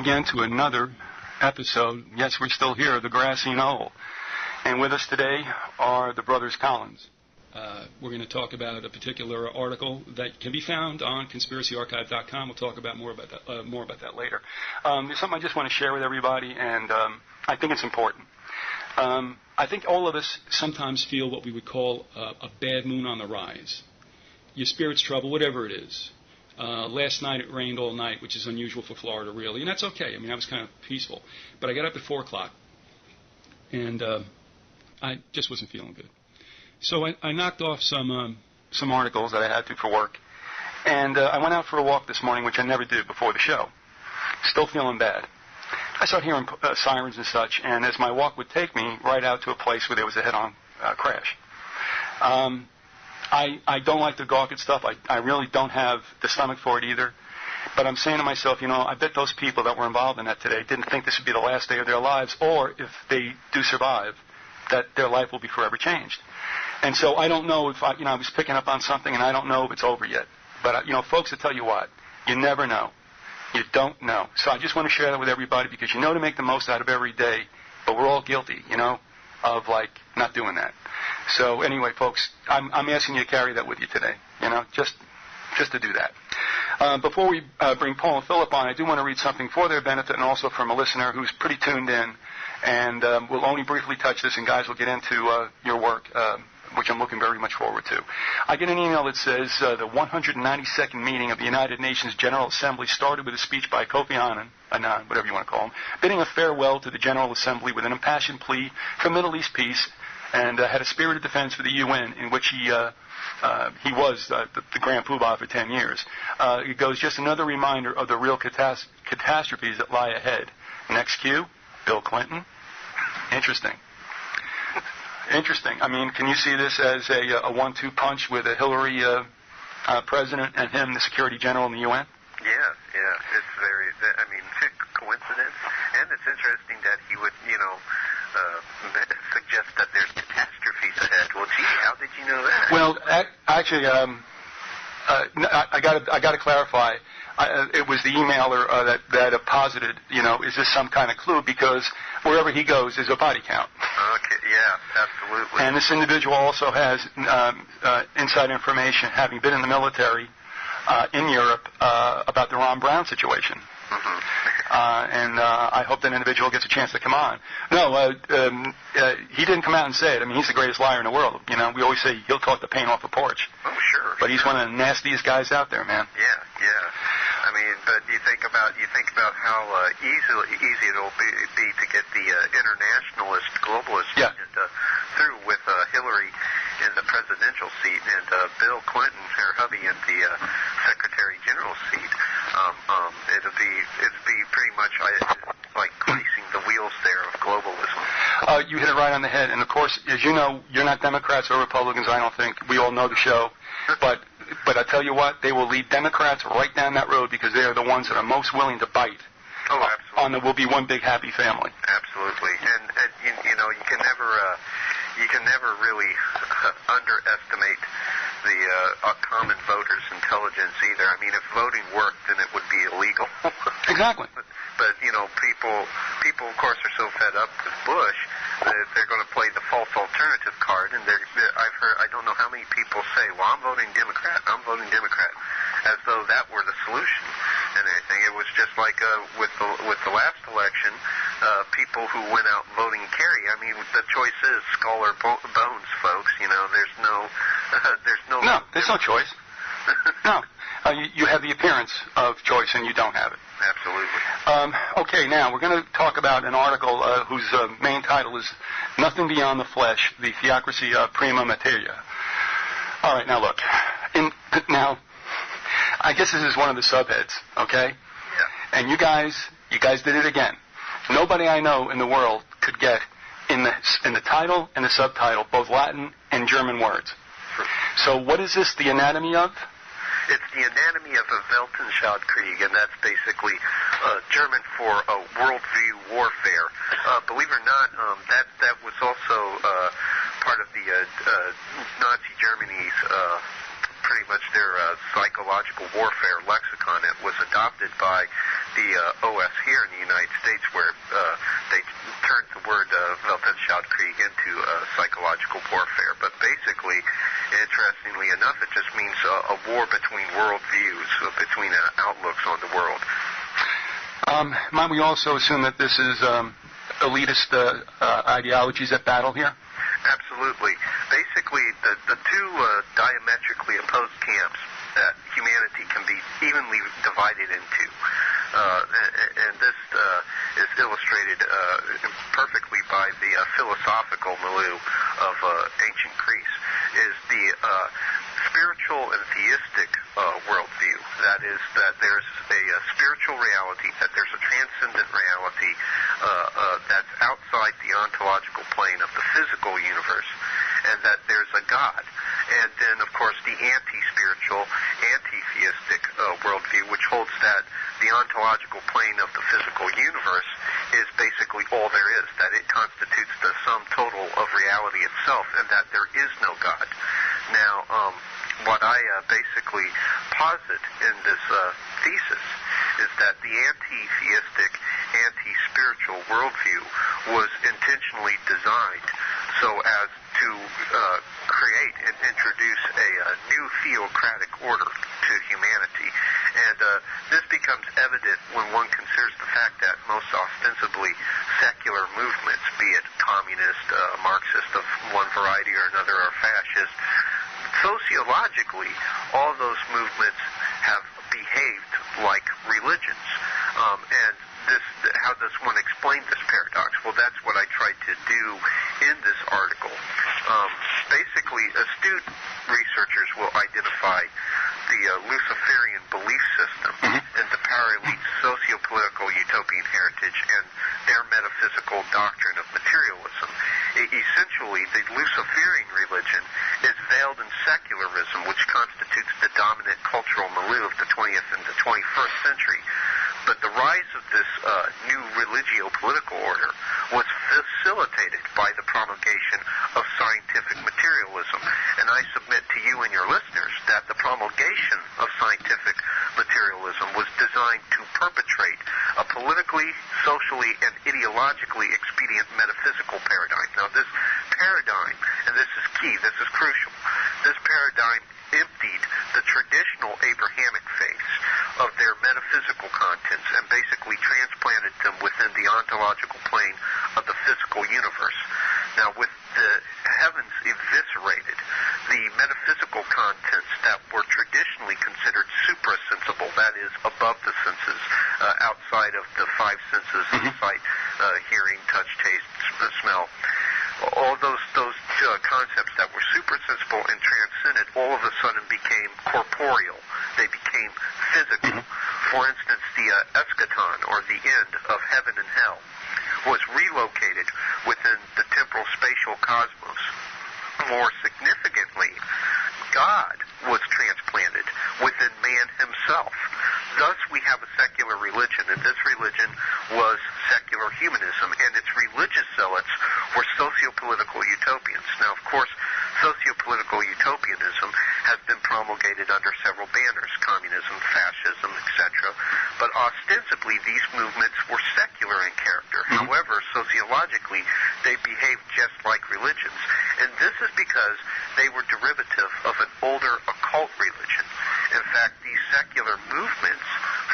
again to another episode. Yes, we're still here, The Grassy Knoll. And with us today are the brothers Collins. We're going to talk about a particular article that can be found on conspiracyarchive.com. We'll talk about more about that later. There's something I just want to share with everybody, and I think it's important. I think all of us sometimes feel what we would call a bad moon on the rise. Your spirit's trouble, whatever it is. Last night it rained all night, which is unusual for Florida, really, and that's okay. I mean, I was kind of peaceful. But I got up at 4 o'clock, and I just wasn't feeling good. So I knocked off some articles that I had to for work, and I went out for a walk this morning, which I never do before the show. Still feeling bad. I started hearing sirens and such, and as my walk would take me right out to a place where there was a head-on crash. I don't like to gawk at stuff. I really don't have the stomach for it either. But I'm saying to myself, I bet those people that were involved in that today didn't think this would be the last day of their lives, or if they do survive, that their life will be forever changed. And so I don't know if I was picking up on something, and I don't know if it's over yet. But, folks, I tell you what, you never know. You don't know. So I just want to share that with everybody because to make the most out of every day, but we're all guilty, of, not doing that. So anyway, folks, I'm asking you to carry that with you today, just to do that. Before we bring Paul and Philip on, I do want to read something for their benefit and also from a listener who's pretty tuned in. And we'll only briefly touch this, and guys, we'll get into your work, which I'm looking very much forward to. I get an email that says the 192nd meeting of the United Nations General Assembly started with a speech by Kofi Annan, whatever you want to call him, bidding a farewell to the General Assembly with an impassioned plea for Middle East peace, and had a spirited defense for the UN, in which he was the Grand Poobah for 10 years. It goes, just another reminder of the real catastrophes that lie ahead. Next cue, Bill Clinton. Interesting. I mean, can you see this as a 1-2 punch with a Hillary president and him, the Security General in the UN? Yeah. It's very, coincidence. And it's interesting that he would, suggest that there's catastrophes ahead. Well, gee, how did you know that? Well, actually, I got to clarify. It was the emailer that posited, is this some kind of clue? Because wherever he goes, there's a body count. Okay, yeah, absolutely. And this individual also has inside information, having been in the military in Europe, about the Ron Brown situation. Mm-hmm. And I hope that individual gets a chance to come on. No, he didn't come out and say it. I mean, he's the greatest liar in the world. We always say he'll talk the paint off the porch. Oh, sure. But he's one of the nastiest guys out there, man. Yeah. I mean, but you think about how easy it'll be to get the internationalist, globalist through with Hillary in the presidential seat and Bill Clinton, her hubby, in the Secretary General seat. It'll be pretty much like greasing the wheels there of globalism. You hit it right on the head. And of course, as you know, you're not Democrats or Republicans. I don't think we all know the show, but I tell you what, they will lead Democrats right down that road because they are the ones that are most willing to bite. Oh, absolutely. On the "we'll be one big happy family." Absolutely, and you can never really underestimate the common voter's intelligence either. I mean, if voting worked, then it would be illegal. Exactly. But people of course are so fed up with Bush that they're going to play the false alternative card, and I don't know how many people say, well, I'm voting Democrat, as though that were the solution. And anything. It was just like with the last election, people who went out voting Kerry. I mean, the choice is skull or bones, folks. There's no choice. No, you have the appearance of choice, and you don't have it. Absolutely. Okay, now we're going to talk about an article whose main title is "Nothing Beyond the Flesh: The Theocracy of Prima Materia." All right, now look. Now, I guess this is one of the subheads, okay? Yeah. And you guys did it again. Nobody I know in the world could get in the title and the subtitle both Latin and German words. So what is this, the anatomy of? It's the anatomy of a Weltanschauungskrieg, and that's basically German for worldview warfare. Believe it or not, that was also part of the Nazi Germany's pretty much their psychological warfare lexicon. It was adopted by OS here in the United States, where they turned the word Weltanschauungskrieg into psychological warfare. But basically, interestingly enough, it just means a war between worldviews, between outlooks on the world. Might we also assume that this is elitist ideologies at battle here? Absolutely. Basically, the two diametrically opposed camps that humanity can be evenly divided into, and this is illustrated perfectly by the philosophical milieu of ancient Greece, is the spiritual and theistic worldview. That is, that there's a spiritual reality, that there's a transcendent reality that's outside the ontological plane of the physical universe, and that there's a God. And then, of course, the anti-spiritual, anti-theistic worldview, which holds that the ontological plane of the physical universe is basically all there is, that it constitutes the sum total of reality itself, and that there is no God. Now, what I basically posit in this thesis is that the anti-theistic, anti-spiritual worldview was intentionally designed so as to create and introduce a new theocratic order to humanity. And this becomes evident when one considers the fact that most ostensibly secular movements, be it communist, Marxist of one variety or another, or fascist, sociologically, all those movements have behaved like religions. And how does one explain this paradox? Well, that's what I tried to do in this article. Basically, astute researchers will identify the Luciferian belief system and the para-elite socio-political utopian heritage and their metaphysical doctrine of materialism. Essentially, the Luciferian religion is veiled in secularism, which constitutes the dominant cultural milieu of the 20th and the 21st century. But the rise of this new religio-political order was facilitated by the promulgation of scientific materialism. And I submit to you and your listeners that the promulgation of scientific materialism was designed to perpetrate a politically, socially, and ideologically expedient metaphysical paradigm. Now, this paradigm, and this is key, this is crucial, this paradigm emptied the traditional Abrahamic faiths of their metaphysical contents and basically transplanted them within the ontological plane of the physical universe. Now, with the heavens eviscerated, the metaphysical contents that were traditionally considered suprasensible, that is, above the senses, outside of the five senses of sight, hearing, touch, taste, smell, all those concepts that were suprasensible and transcended all of a sudden became corporeal. They became physical. For instance, the eschaton, or the end of heaven and hell, was relocated within the temporal spatial cosmos. More significantly, God was transplanted within man himself. Thus, we have a secular religion, and this religion was secular humanism, and its religious zealots were socio-political utopians. Now, of course, socio-political utopianism has been promulgated under several banners, communism, fascism, etc., but ostensibly these movements were secular in character. However, sociologically, they behaved just like religions, and this is because they were derivative of an older occult religion. In fact, these secular movements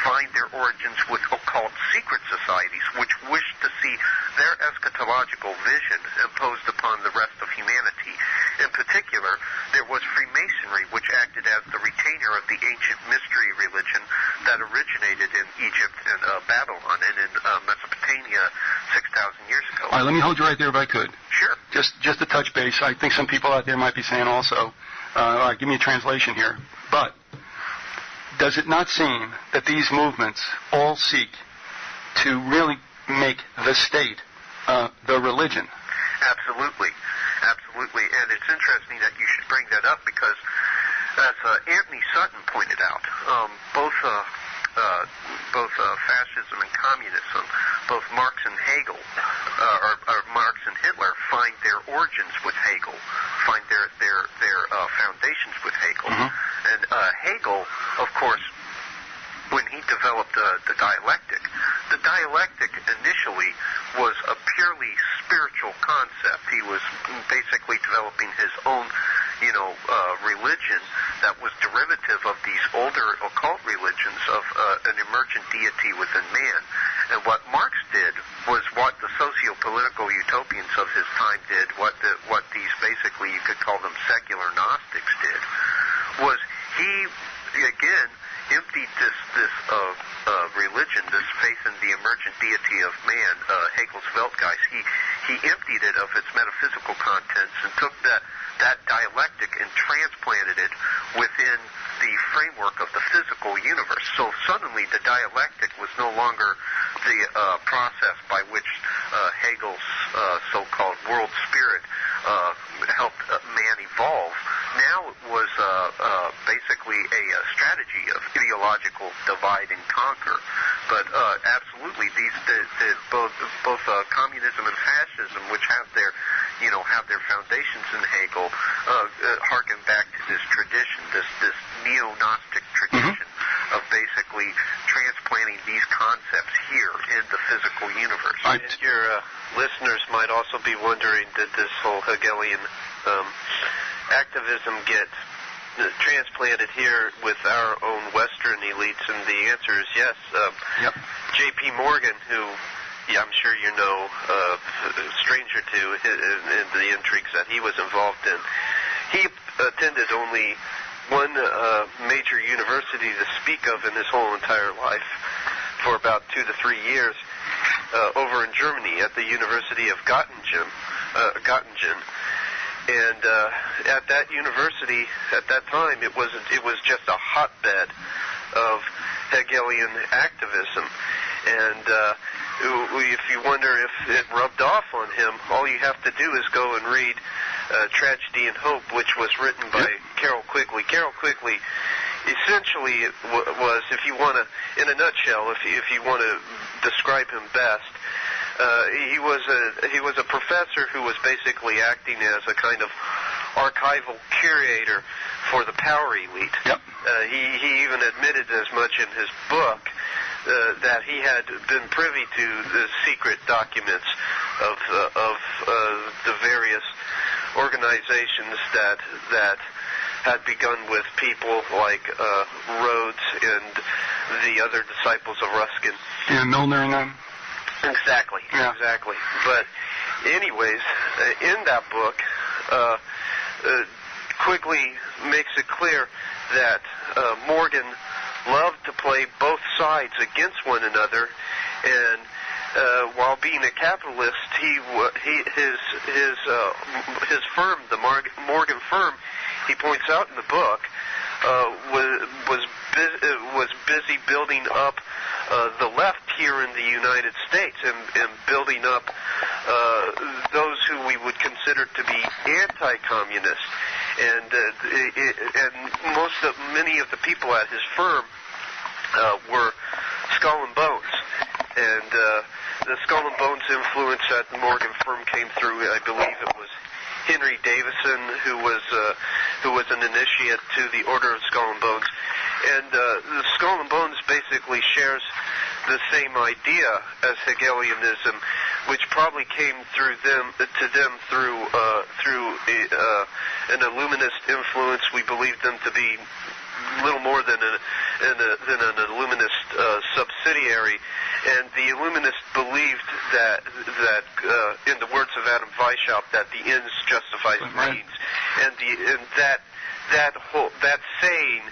find their origins with occult secret societies, which wished to see their eschatological vision imposed upon the rest of humanity. In particular, there was Freemasonry, which acted as the retainer of the ancient mystery religion that originated in Egypt and Babylon and in Mesopotamia 6,000 years ago. All right, let me hold you right there if I could. Sure. Just to touch base, I think some people out there might be saying also, give me a translation here, but does it not seem that these movements all seek to really make the state the religion? Absolutely. Absolutely. And it's interesting that you should bring that up because, as Anthony Sutton pointed out, both fascism and communism, both Marx and Hegel, or Marx and Hitler, find their origins with Hegel, find their foundations with Hegel. And Hegel, of course, when he developed the dialectic. The dialectic initially was a purely spiritual concept. He was basically developing his own, religion that was derivative of these older occult religions of an emergent deity within man. And what Marx did was what the socio-political utopians of his time did, what these basically, you could call them secular Gnostics did, was he, again, emptied this religion, this faith in the emergent deity of man, Hegel's Weltgeist. He emptied it of its metaphysical contents and took that dialectic and transplanted it within the framework of the physical universe. So suddenly the dialectic was no longer the process by which Hegel's so-called world spirit helped man evolve. Now it was basically a strategy of ideological divide and conquer. But absolutely, both communism and fascism, which have their foundations in Hegel, harken back to this tradition, this neo-Gnostic tradition of basically transplanting these concepts here in the physical universe. And your listeners might also be wondering, did this whole Hegelian activism get transplanted here with our own Western elites? And the answer is yes. J.P. Morgan, who I'm sure you know, stranger to in the intrigues that he was involved in, he attended only one major university to speak of in his whole entire life for about 2 to 3 years over in Germany at the University of Göttingen. And at that university, at that time, it was just a hotbed of Hegelian activism. And if you wonder if it rubbed off on him, all you have to do is go and read Tragedy and Hope, which was written by Carroll Quigley. Carroll Quigley, essentially, it was, if you want to, in a nutshell, if you want to describe him best, he was a professor who was basically acting as a kind of archival curator for the power elite. He even admitted as much in his book that he had been privy to the secret documents of the various organizations that had begun with people like Rhodes and the other disciples of Ruskin. Milner. Exactly. But anyways, in that book, Quigley makes it clear that Morgan loved to play both sides against one another, and while being a capitalist, his firm, the Morgan firm, he points out in the book, was busy building up the left here in the United States and building up those who we would consider to be anti-communist. And many of the people at his firm were Skull and Bones. And the Skull and Bones influence at the Morgan firm came through, I believe it was Henry Davison, who was an initiate to the Order of Skull and Bones. And the Skull and Bones basically shares the same idea as Hegelianism, which probably came through them through an Illuminist influence. We believe them to be little more than an Illuminist subsidiary, and the Illuminists believed that in the words of Adam Weishaupt, that the ends justifies the means, and that saying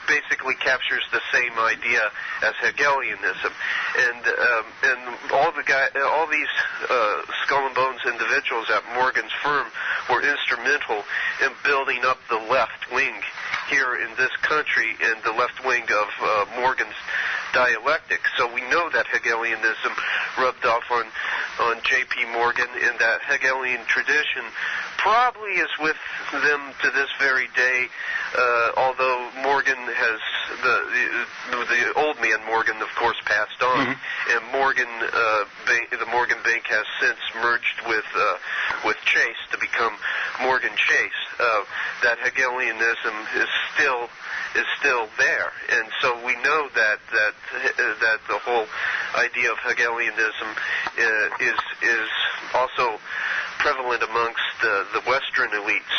basically captures the same idea as Hegelianism, and all these Skull and Bones individuals at Morgan's firm were instrumental in building up the left wing here in this country, and the left wing of Morgan's dialectic. So we know that Hegelianism rubbed off on J.P. Morgan, and that Hegelian tradition probably is with them to this very day, although Morgan has the old man Morgan, of course, passed on, and the Morgan Bank has since merged with Chase to become Morgan Chase. That Hegelianism is still there, and so we know that the whole idea of Hegelianism is also prevalent amongst the Western elites.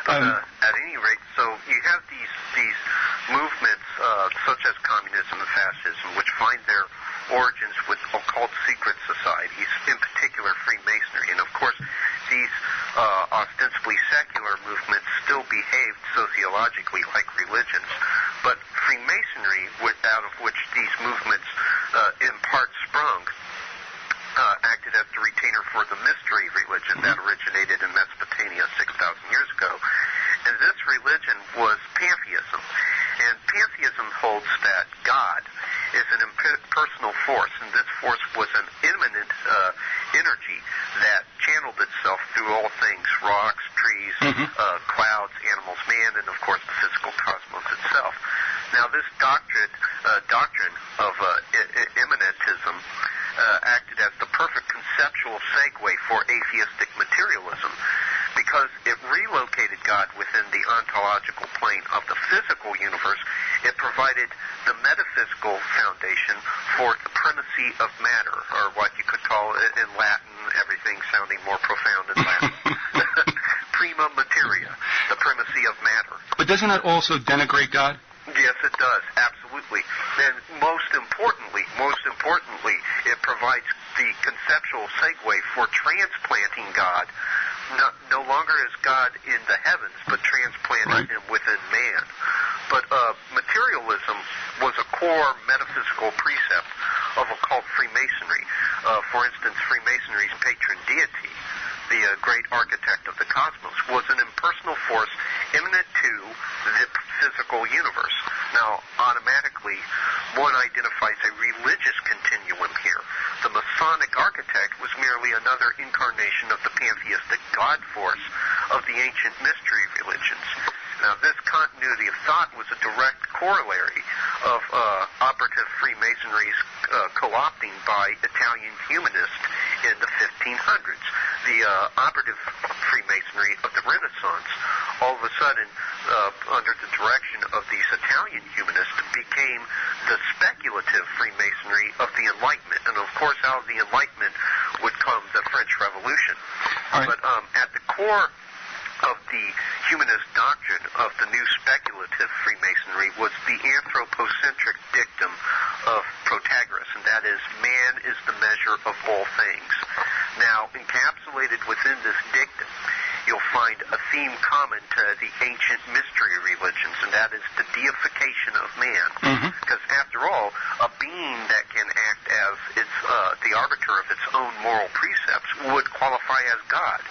At any rate, so you have these movements such as communism and fascism, which find their origins with occult secret societies, in particular Freemasonry. And of course, these ostensibly secular movements still behaved sociologically like religions. But Freemasonry, out of which these movements in part sprung, acted as the retainer for the mystery religion that originated in Mesopotamia 6,000 years ago. And this religion was pantheism. And pantheism holds that God is an impersonal force, and this force was an immanent energy that channeled itself through all things, rocks, trees, clouds, animals, man, and of course the physical cosmos itself. Now this doctrine of immanentism acted as the perfect conceptual segue for atheistic materialism, because it relocated God within the ontological plane of the physical universe. It provided the metaphysical foundation for the primacy of matter, or what you could call it in Latin, everything sounding more profound in Latin, Prima Materia, the primacy of matter. But doesn't that also denigrate God? Yes, it does, absolutely. And most importantly, it provides the conceptual segue for transplanting God, no longer as God in the heavens, but transplanting him within man. But materialism was a core metaphysical precept of occult Freemasonry. For instance, Freemasonry's patron deity, the great architect of the cosmos, was an impersonal force immanent to the physical universe. Now, automatically, one identifies a religious continuum here. The Masonic architect was merely another incarnation of the pantheistic God force of the ancient mystery religions. Now, this continuity of thought was a direct corollary of operative Freemasonry's co-opting by Italian humanists in the 1500s. The operative Freemasonry of the Renaissance, all of a sudden, under the direction of these Italian humanists, became the speculative Freemasonry of the Enlightenment. And of course, out of the Enlightenment would come the French Revolution. Right. But at the core of the humanist doctrine of the new speculative Freemasonry was the anthropocentric dictum of Protagoras, and that is, man is the measure of all things. Now, encapsulated within this dictum, you'll find a theme common to the ancient mystery religions, and that is the deification of man. Because after all, a being that can act as the arbiter of its own moral precepts would qualify as God.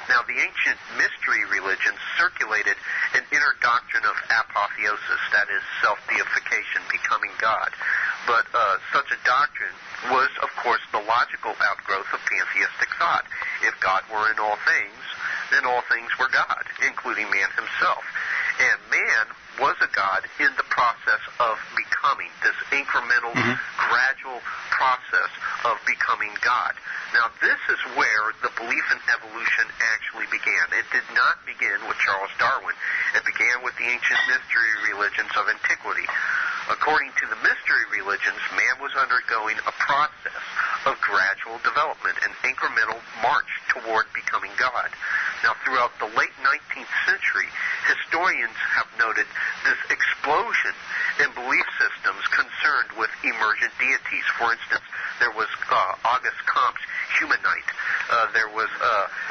Now, the ancient mystery religions circulated an inner doctrine of apotheosis, that is, self-deification, becoming God. But such a doctrine was, of course, the logical outgrowth of pantheistic thought. If God were in all things, then all things were God, including man himself. And man was a God in the process of becoming, this incremental, gradual process of becoming God. Now, this is where the belief in evolution actually began. It did not begin with Charles Darwin. It began with the ancient mystery religions of antiquity. According to the mystery religions, man was undergoing a process of gradual development, an incremental march toward becoming God. Now, throughout the late 19th century, historians have noted this explosion in belief systems concerned with emergent deities. For instance, there was Auguste Comte's Humanite, there was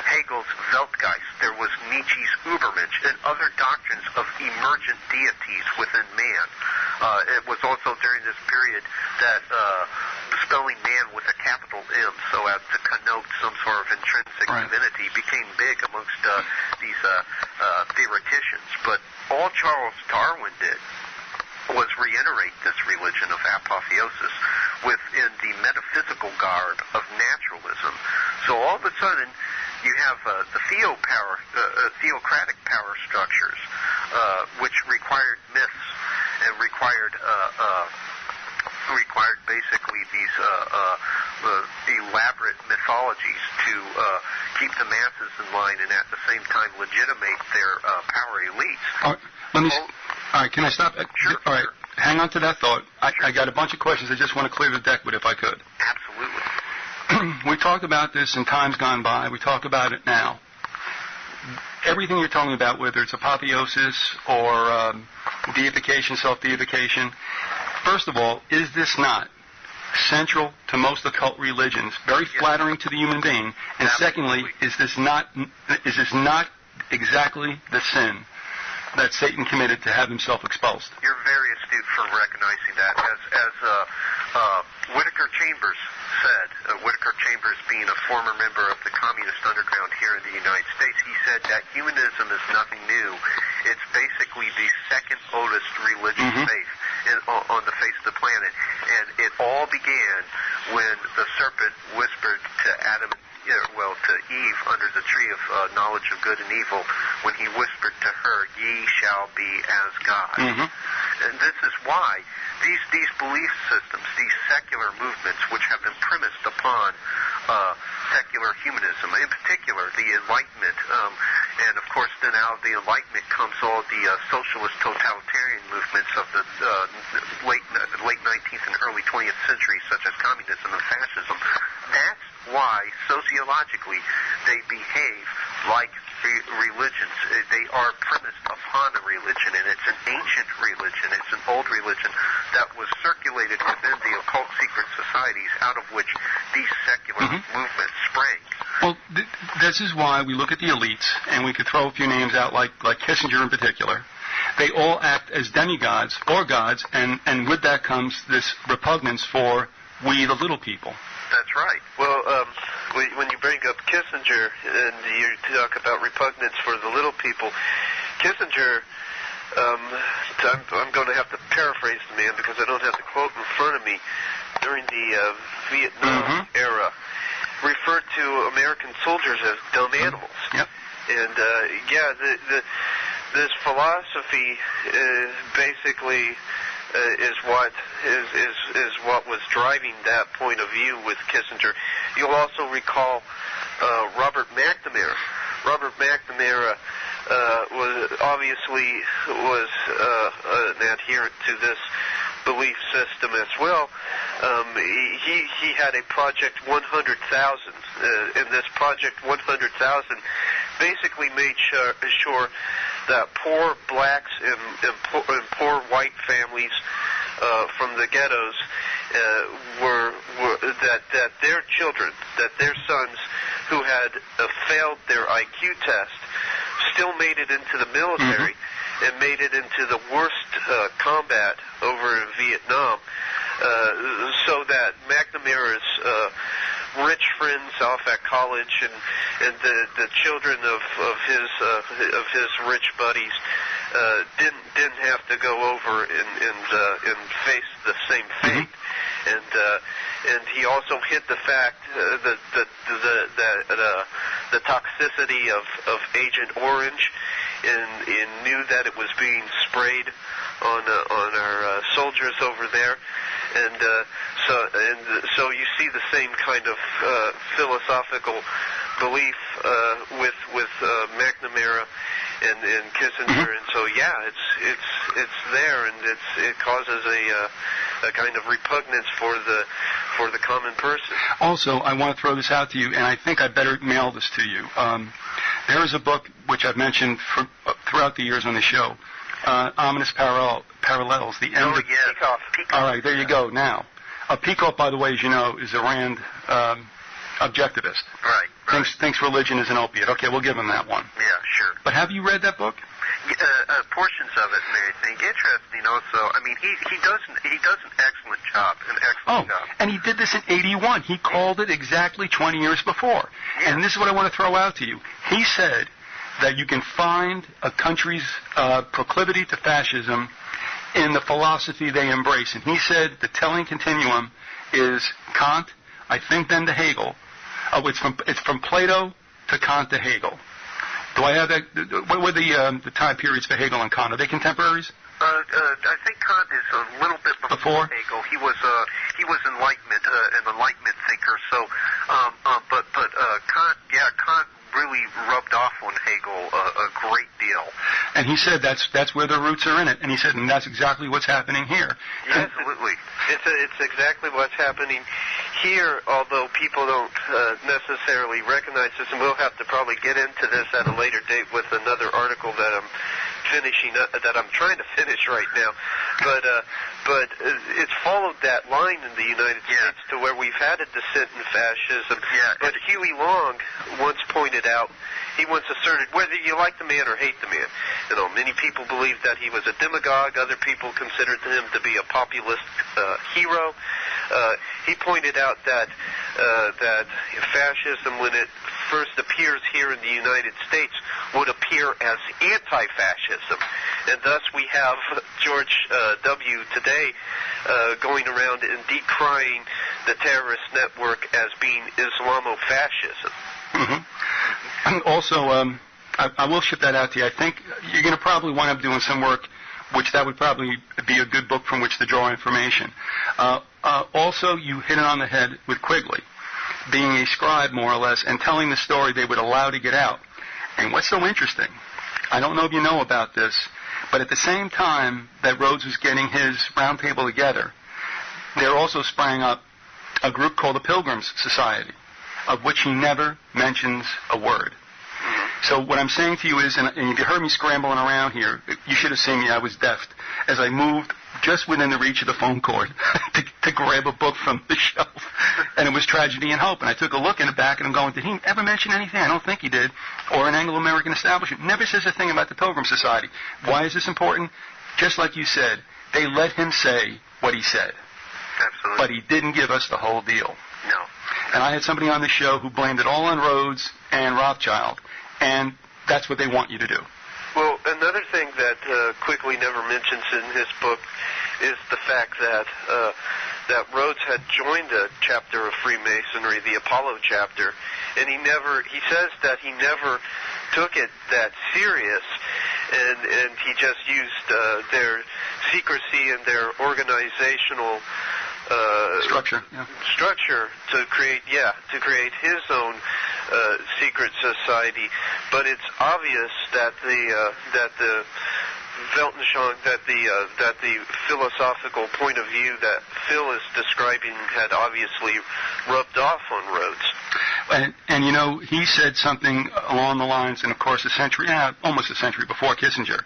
Hegel's Weltgeist, there was Nietzsche's Übermensch, and other doctrines of emergent deities within man. It was also during this period that spelling man with a capital M, so as to connote some sort of intrinsic divinity, became big amongst these theoreticians. But all Charles Darwin did was reiterate this religion of apotheosis within the metaphysical garb of naturalism. So all of a sudden, you have the theocratic power structures, which required myths and required basically these elaborate mythologies to keep the masses in line and at the same time legitimate their power elites. All right, can I stop? Sure. All right, hang on to that thought. I got a bunch of questions I just want to clear the deck with if I could. Absolutely. We talked about this in times gone by. We talk about it now. Everything you're talking about, whether it's apotheosis or deification, self-deification, first of all, is this not central to most occult religions, very flattering to the human being? And secondly, is this not exactly the sin that Satan committed to have himself exposed? You're very astute for recognizing that. As Whittaker Chambers said, Whittaker Chambers being a former member of the Communist Underground here in the United States, he said that humanism is nothing new. It's basically the second oldest religious faith on the face of the planet. And it all began when the serpent whispered to to Eve under the tree of knowledge of good and evil, when he whispered to her, "Ye shall be as God." And this is why these belief systems, these secular movements, which have been premised upon secular humanism, in particular the Enlightenment, and of course then out of the Enlightenment comes all the socialist totalitarian movements of the late 19th and early 20th century, such as communism and fascism. That's why sociologically they behave like religions. They are premised upon a religion, and it's an ancient religion. It's an old religion that was circulated within the occult secret societies out of which these secular movements sprang. Well, this is why we look at the elites, and we could throw a few names out like Kissinger in particular. They all act as demigods or gods, and with that comes this repugnance for we the little people. That's right. Well, when you bring up Kissinger and you talk about repugnance for the little people, Kissinger, I'm going to have to paraphrase the man because I don't have the quote in front of me, during the Vietnam era, referred to American soldiers as dumb animals. Yep. And, this philosophy basically is what was driving that point of view with Kissinger. You'll also recall Robert McNamara. Robert McNamara was an adherent to this belief system as well. He had a Project 100,000, and this Project 100,000 basically made sure that poor blacks and poor white families from the ghettos that their children, that their sons who had failed their IQ test, still made it into the military and made it into the worst combat over in Vietnam, so that McNamara's rich friends off at college and the children of his rich buddies didn't have to go over and face the same fate. And he also hid the fact the toxicity of Agent Orange, and knew that it was being sprayed on our soldiers over there. And so you see the same kind of philosophical belief with McNamara and Kissinger, and so it's there, and it causes a kind of repugnance for the common person. Also, I want to throw this out to you, and I think I better mail this to you. There is a book which I've mentioned throughout the years on the show, Ominous Parallels, the end of... Peikoff. All right, there you go. Now, Peikoff, by the way, as you know, is a Rand objectivist. Right. Thinks religion is an opiate. Okay, we'll give him that one. Yeah, sure. But have you read that book? Portions of it, and everything. Interesting also. I mean, he does an excellent job. Job. And he did this in 81. He called it exactly 20 years before. Yeah. And this is what I want to throw out to you. He said that you can find a country's proclivity to fascism in the philosophy they embrace. And he said the telling continuum is Kant, I think, then to Hegel. It's from Plato to Kant to Hegel. Do I have that? What were the time periods for Hegel and Kant? Are they contemporaries? I think Kant is a little bit before Hegel. He was an Enlightenment thinker. So, but Kant really rubbed off on Hegel a great deal. And he said that's where the roots are in it. And he said, and that's exactly what's happening here. Yeah, absolutely. It's exactly what's happening here, although people don't necessarily recognize this, and we'll have to probably get into this at a later date with another article that I'm trying to finish right now. But it's followed that line in the United States to where we've had a descent in fascism. Yeah. But Huey Long once pointed out, he once asserted, whether you like the man or hate the man, many people believe that he was a demagogue. Other people considered him to be a populist hero. He pointed out that fascism, when it first appears here in the United States, would appear as anti-fascism. And thus we have George W. today going around and decrying the terrorist network as being Islamofascism. Mm-hmm. And also, I will ship that out to you. I think you're going to probably wind up doing some work, which that would probably be a good book from which to draw information. Also, you hit it on the head with Quigley, being a scribe, more or less, and telling the story they would allow to get out. And what's so interesting, I don't know if you know about this, but at the same time that Rhodes was getting his round table together, there also sprang up a group called the Pilgrims Society, of which he never mentions a word. So what I'm saying to you is, and if you heard me scrambling around here, you should have seen me, I was deft, as I moved just within the reach of the phone cord to grab a book from the shelf. And it was Tragedy and Hope. And I took a look in the back, and I'm going, did he ever mention anything? I don't think he did. Or an Anglo-American establishment. Never says a thing about the Pilgrim Society. Why is this important? Just like you said, they let him say what he said. Absolutely. But he didn't give us the whole deal. No. And I had somebody on the show who blamed it all on Rhodes and Rothschild. And that's what they want you to do. Well, another thing that Quigley never mentions in his book is the fact that Rhodes had joined a chapter of Freemasonry, the Apollo chapter, and he says that he never took it that serious, and he just used their secrecy and their organizational structure to create his own secret society. But it's obvious that the Weltanschauung, that the philosophical point of view that Phil is describing had obviously rubbed off on Rhodes. And he said something along the lines, and of course almost a century before Kissinger,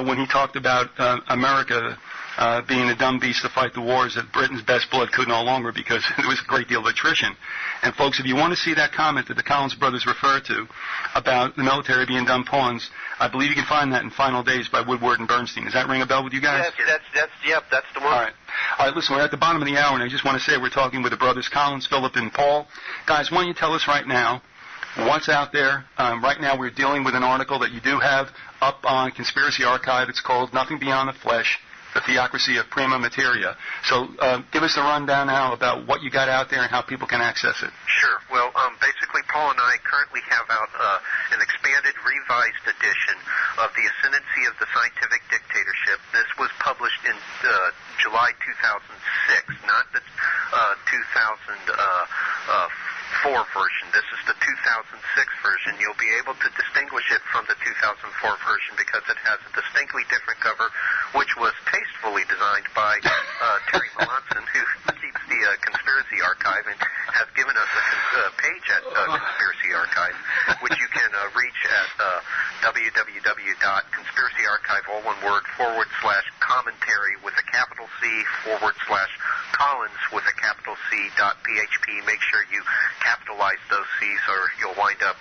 when he talked about America being a dumb beast to fight the wars that Britain's best blood could no longer, because there was a great deal of attrition. And folks, if you want to see that comment that the Collins brothers refer to about the military being dumb pawns, I believe you can find that in Final Days by Woodward and Bernstein. Does that ring a bell with you guys? That's the one. All right, listen, we're at the bottom of the hour, and I just want to say we're talking with the brothers Collins, Philip, and Paul. Guys, why don't you tell us right now what's out there? Right now we're dealing with an article that you do have up on Conspiracy Archive. It's called Nothing Beyond the Flesh, the Theocracy of Prima Materia. So give us a rundown now about what you got out there and how people can access it. Sure. Well, basically, Paul and I currently have out an expanded, revised edition of The Ascendancy of the Scientific Dictatorship. This was published in July 2006, not the 2004 version. This is the 2006 version. You'll be able to distinguish it from the 2004 version because it has a distinctly different cover, which was tastefully designed by Terry Melanson, who keeps the Conspiracy Archive and has given us a page at Conspiracy Archive, which you can reach at www.conspiracyarchive, all one word, /commentary with a capital C /Collins with a capital C.php. Make sure you capitalize those C's, or you'll wind up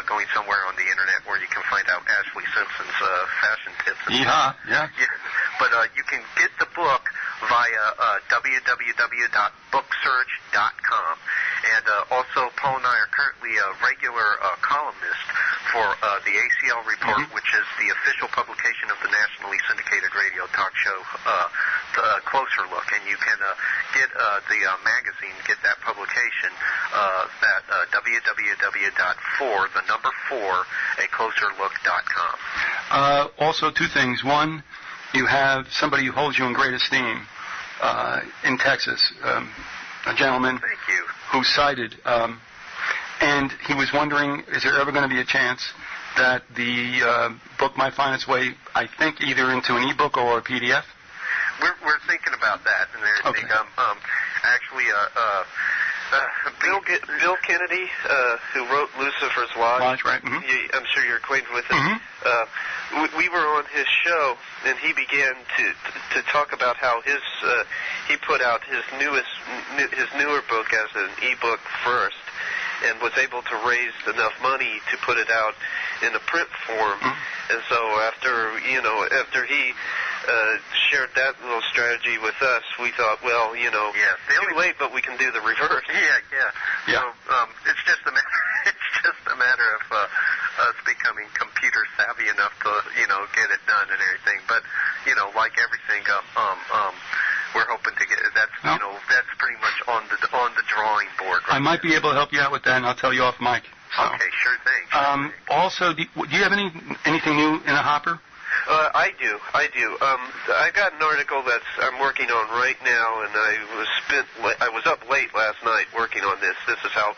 going somewhere on the internet where you can find out Ashley Simpson's fashion tips. Yeah. But you can get the book via www.booksurge.com. And also, Paul and I are currently a regular columnist for the ACL Report, which is the official publication of the nationally syndicated radio talk show, Closer Look. And you can get the magazine, get that publication at www.4acloserlook.com. Also, two things. One, you have somebody who holds you in great esteem in Texas, a gentleman who cited, and he was wondering, is there ever going to be a chance that the book might find its way, I think, either into an ebook or a PDF? We're thinking about that and everything. Okay. Actually, Bill Kennedy, who wrote Lucifer's Lodge, right? Mm-hmm. I'm sure you're acquainted with him. Mm-hmm. We were on his show, and he began to talk about how he put out his newer book as an ebook first, and was able to raise enough money to put it out in a print form. Mm-hmm. And so after he shared that little strategy with us, we thought, well, too late, but we can do the reverse. Yeah. So it's just a matter of us becoming computer savvy enough to get it done and everything. But like everything, we're hoping to get that's that's pretty much on the drawing board. Right, I might be able to help you out with that, and I'll tell you off mic. So. Okay, sure thing. Also, do you have anything new in the hopper? I do. I got an article I'm working on right now, and I was up late last night working on this. This is how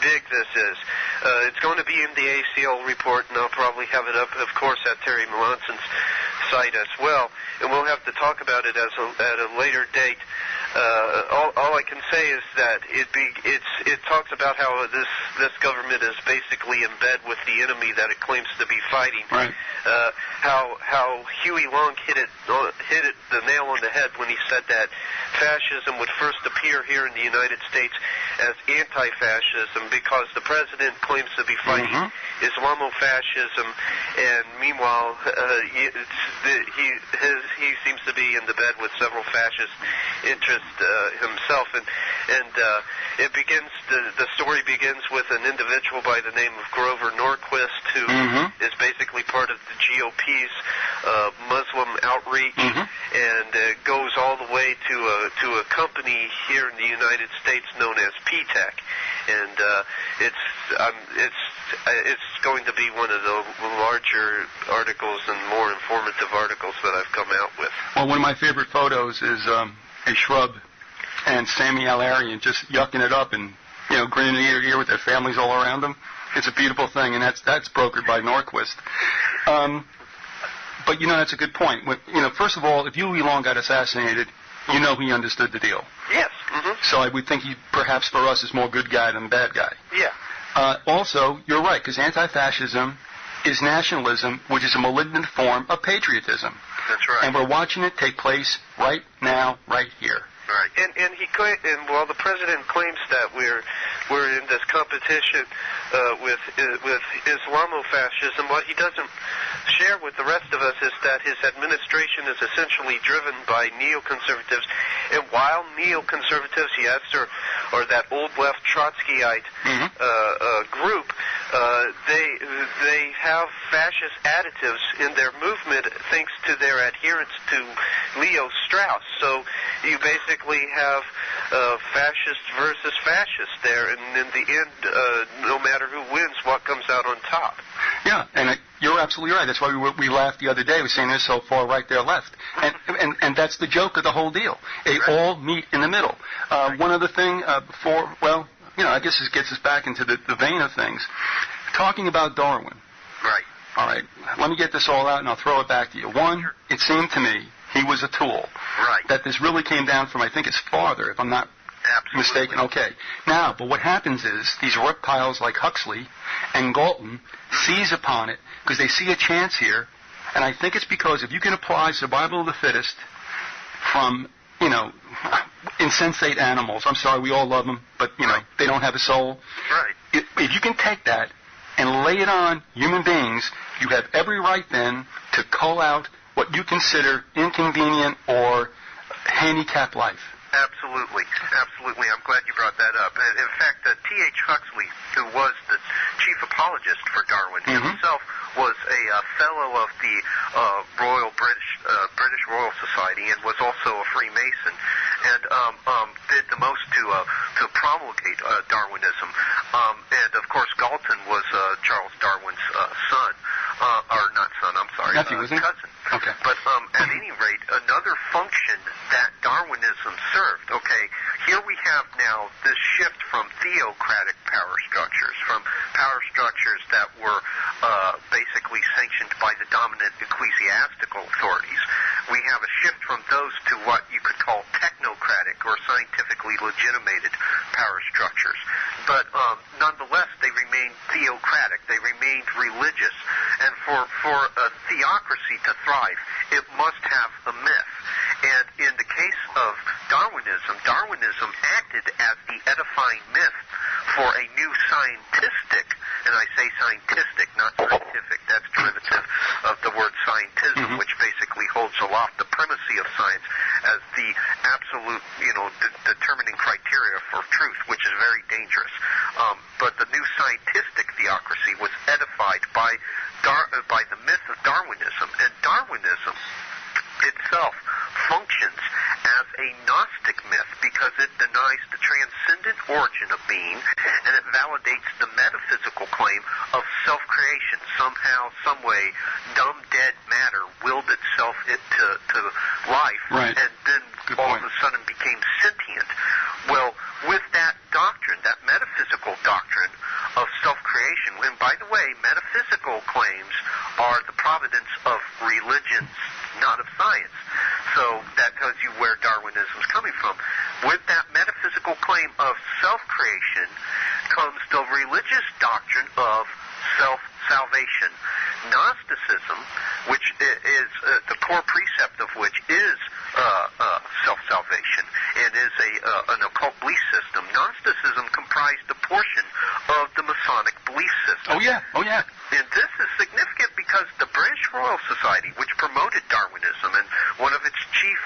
big this is. It's going to be in the ACL report, and I'll probably have it up, of course, at Terry Melanson's site as well. And we'll have to talk about it at a later date. All I can say is that it talks about how this government is basically in bed with the enemy that it claims to be fighting. Right. How Huey Long hit it the nail on the head when he said that fascism would first appear here in the United States as anti-fascism because the president claims to be fighting Islamofascism, and meanwhile he seems to be in the bed with several fascist interests himself, and it begins. The story begins with an individual by the name of Grover Norquist, who is basically part of the GOP's Muslim outreach, and goes all the way to a company here in the United States known as PTEC, and it's going to be one of the larger articles and more informative articles that I've come out with. Well, one of my favorite photos is a shrub and Sammy Al-Arian just yucking it up and grinning ear to ear with their families all around them. It's a beautiful thing, and that's brokered by Norquist. But that's a good point. First of all, if Huey Long got assassinated, he understood the deal. Yes. So I would think he perhaps for us is more good guy than bad guy. Yeah. Also, you're right, because anti-fascism is nationalism, which is a malignant form of patriotism. That's right. And we're watching it take place right now, right here. Right. And while the president claims that we're in this competition with Islamofascism, what he doesn't share with the rest of us is that his administration is essentially driven by neoconservatives. And while neoconservatives, yes, or that old left Trotskyite group, they have fascist additives in their movement thanks to their adherence to Leo Strauss. So you basically have fascist versus fascist there, and in the end, no matter who wins, what comes out on top. Yeah, and you're absolutely right. That's why we laughed the other day. We were saying they're so far right, they're left. And that's the joke of the whole deal. They all meet in the middle. One other thing before, I guess this gets us back into the vein of things. Talking about Darwin. Right. All right. Let me get this all out, and I'll throw it back to you. One, it seemed to me he was a tool. Right. That this really came down from, I think, his father, if I'm not mistaken. Okay. Now, but what happens is these reptiles like Huxley and Galton seize upon it because they see a chance here, and I think it's because if you can apply survival of the fittest from, insensate animals. I'm sorry, we all love them, but, they don't have a soul. Right. If you can take that and lay it on human beings, you have every right then to cull out what you consider inconvenient or handicapped life. Absolutely. I'm glad you brought that up. In fact, T.H. Huxley, who was the chief apologist for Darwin, himself was a fellow of the British Royal Society and was also a Freemason, and did the most to promulgate Darwinism. And of course, Galton was Charles Darwin's son, or not son. I'm sorry, nephew, cousin. Okay. But at any rate, another function that Darwinism served, okay, here we have now this shift from theocratic power structures, from power structures that were basically sanctioned by the dominant ecclesiastical authorities. We have a shift from those to what you could call technocratic or scientifically legitimated power structures. But nonetheless, they remained theocratic. They remained religious. And for a theocracy to thrive, it must have a myth. And in the case of Darwinism acted as the edifying myth for a new scientistic, and I say scientistic, not scientific, that's derivative of the word scientism, which basically holds aloft the primacy of science as the absolute, determining criteria for truth, which is very dangerous. But the new scientistic theocracy was edified by the myth of Darwinism, and Darwinism itself functions as a Gnostic myth because it denies the transcendent origin of being, and it validates the metaphysical claim of self-creation. Somehow, some way, dumb, dead matter willed itself to life, and then all of a sudden became sentient. Well, with that doctrine, that metaphysical doctrine of self-creation, and by the way, metaphysical claims are the providence of religions, not of science. So that tells you where Darwinism is coming from. With that metaphysical claim of self-creation comes the religious doctrine of self-salvation. Gnosticism, which is the core precept of which is self-salvation and is an occult belief system. Gnosticism comprised a portion of the Masonic belief system. Oh yeah. And this is significant because the British Royal Society, which promoted Darwinism, and one of its chief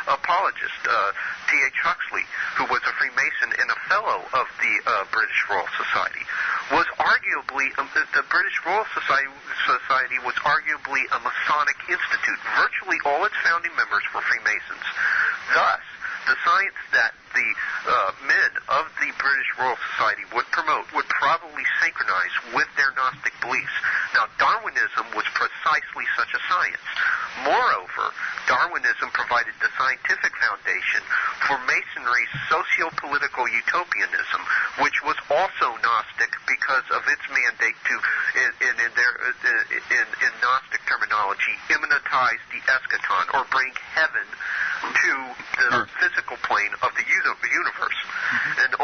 apologists, T.H. Huxley, who was a Freemason and a fellow of the British Royal Society, was arguably, the British Royal Society was arguably a Masonic institute. Virtually all its founding members were Freemasons. Thus, the science that the men of the British Royal Society would promote would probably synchronize with their Gnostic beliefs. Now, Darwinism was precisely such a science. Moreover, Darwinism provided the scientific foundation for Masonry's socio-political utopianism, which was also Gnostic because of its mandate to, in Gnostic terminology, immanentize the eschaton, or bring heaven to the physical plane of the universe. And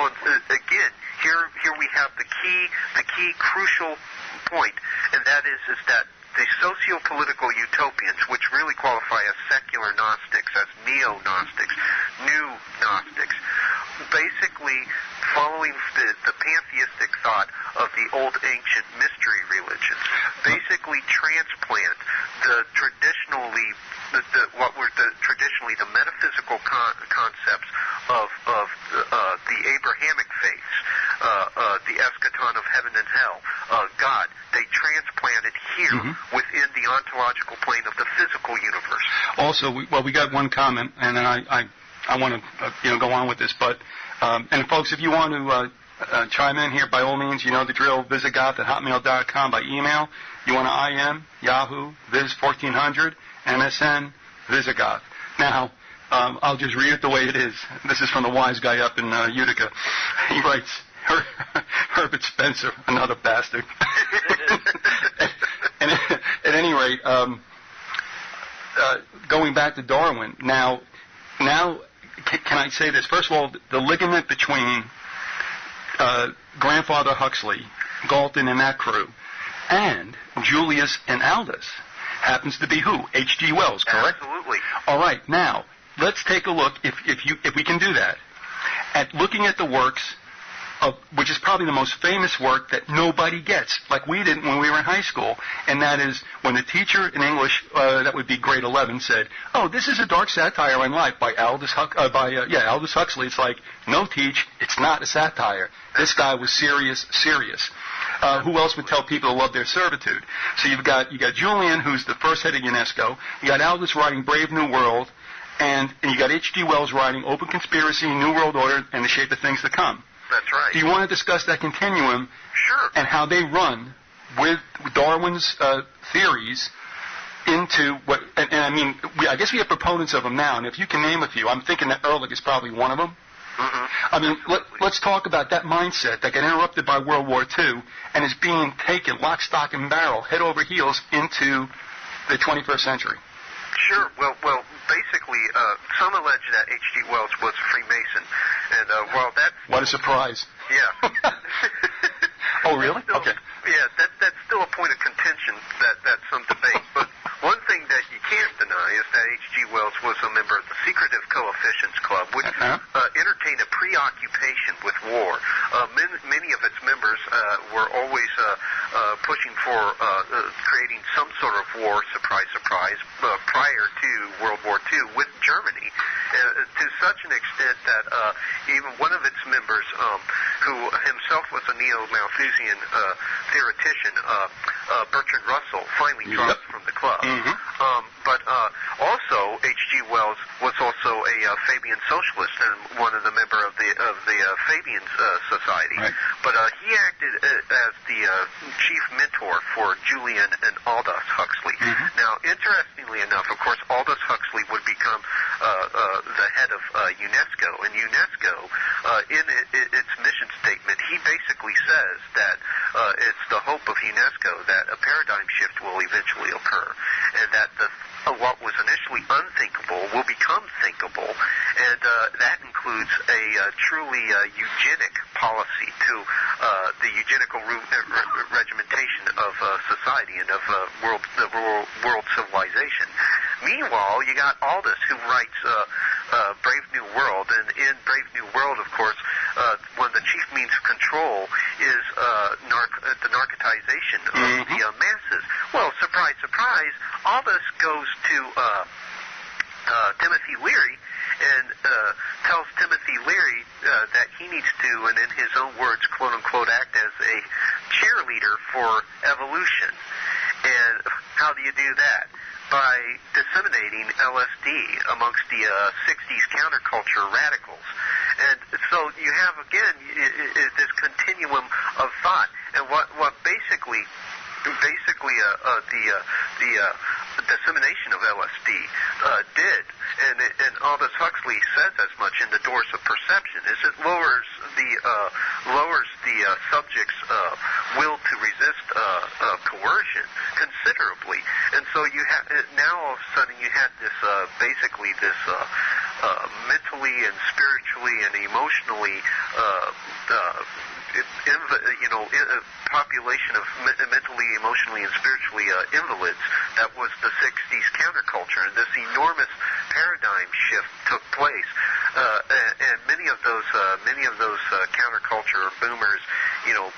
again, here we have the key crucial point, and that is that the socio-political utopians, which really qualify as secular Gnostics, as neo-Gnostics, new Gnostics, basically following the pantheistic thought of the old ancient mystery religions, basically transplant the traditionally the metaphysical concepts of the Abrahamic faiths, the eschaton of heaven and hell, God. They transplant it here within the ontological plane of the physical universe. Also, we got one comment, and then I want to go on with this, but and folks, if you want to chime in here, by all means, you know the drill. Vyzygoth@hotmail.com by email. You want to IM, Yahoo, Viz1400, MSN, Vyzygoth. Now, I'll just read it the way it is. This is from the wise guy up in Utica. He writes, Herbert Spencer, another bastard. And at any rate, going back to Darwin, now, can I say this? First of all, the ligament between Grandfather Huxley, Galton and that crew, and Julius and Aldous happens to be who? H.G. Wells, correct? Absolutely. All right. Now, let's take a look, if we can do that, at looking at the works of, which is probably the most famous work that nobody gets, like we didn't when we were in high school, and that is when the teacher in English, that would be grade 11, said, "Oh, this is a dark satire on life by Aldous Huxley." It's like, no, teach, it's not a satire. This guy was serious. Who else would tell people to love their servitude? So you got Julian, who's the first head of UNESCO. You got Aldous writing Brave New World, and you got H.G. Wells writing Open Conspiracy, New World Order, and The Shape of Things to Come. That's right. Do you want to discuss that continuum? Sure. And how they run with Darwin's theories into what, and I mean, I guess we have proponents of them now, and if you can name a few, I'm thinking that Ehrlich is probably one of them. Mm-hmm. I mean, let's talk about that mindset that got interrupted by World War II and is being taken lock, stock, and barrel, head over heels, into the 21st century. Sure. Well, basically, some allege that H.G. Wells was a Freemason, and while that's... What a surprise. Yeah. Oh, really? Still, okay. Yeah, that's still a point of contention, that's some debate. But one thing that you can't deny is that H.G. Wells was a member of the Secretive Coefficients Club, which entertained a preoccupation with war. Many of its members were always pushing for creating some sort of war, surprise, prior to World War II with Germany, to such an extent that even one of its members, who himself was a neo-Malthusian theoretician, Bertrand Russell, finally dropped from the club. Mm-hmm. But also, H.G. Wells was also a Fabian socialist and one of the member of the Fabian Society. Right. But he acted as the chief mentor for Julian and Aldous Huxley. Mm-hmm. Now, interestingly enough, of course, Aldous Huxley would become the head of UNESCO, and UNESCO, in its mission statement, he basically says that it's the hope of UNESCO that a paradigm shift will eventually occur, and that what was initially unthinkable will become thinkable, and that includes a truly eugenic policy to the eugenical regimentation of society and of world civilization. Meanwhile, you got Aldous, who writes Brave New World, and in Brave New World, of course, one of the chief means of control is the narcotization of the masses. Well, surprise, surprise, Aldous goes to Timothy Leary and tells Timothy Leary that he needs to, and in his own words, quote-unquote, act as a cheerleader for evolution. And how do you do that? By disseminating LSD amongst the 60s counterculture radicals. And so you have, again, this continuum of thought. And what basically the dissemination of LSD did, and Aldous Huxley says as much in The Doors of Perception, is it lowers the subject's will to resist coercion considerably. And so you have now all of a sudden you had this basically this mentally and spiritually and emotionally population of mentally, emotionally, and spiritually invalids that was the 60s counterculture, and this enormous paradigm shift took place. And many of those counterculture boomers,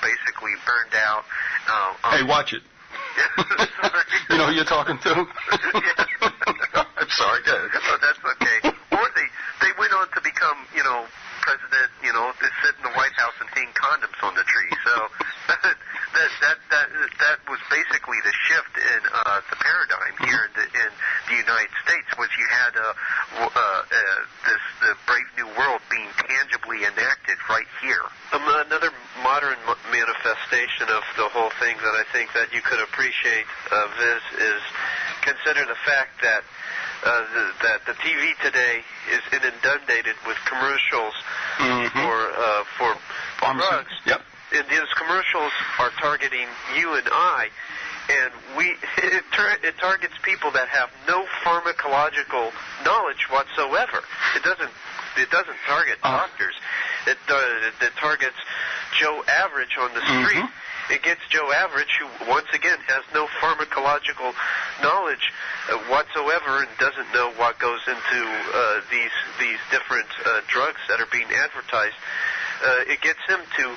basically burned out. Hey, watch it. You know who you're talking to? I'm sorry, go ahead. Oh, that's okay. Or they went on to become, president, to sit in the White House and hang condoms on the tree. So that was basically the shift in the paradigm here in the United States. Was you had the Brave New World being tangibly enacted right here. Another modern manifestation of the whole thing that I think that you could appreciate, Viz, is consider the fact that that the TV today is inundated with commercials for drugs. Yep. And those commercials are targeting you and I, and it targets people that have no pharmacological knowledge whatsoever. It doesn't target doctors. It targets Joe Average on the street. It gets Joe Average, who once again has no pharmacological knowledge whatsoever and doesn't know what goes into these different drugs that are being advertised. It gets him to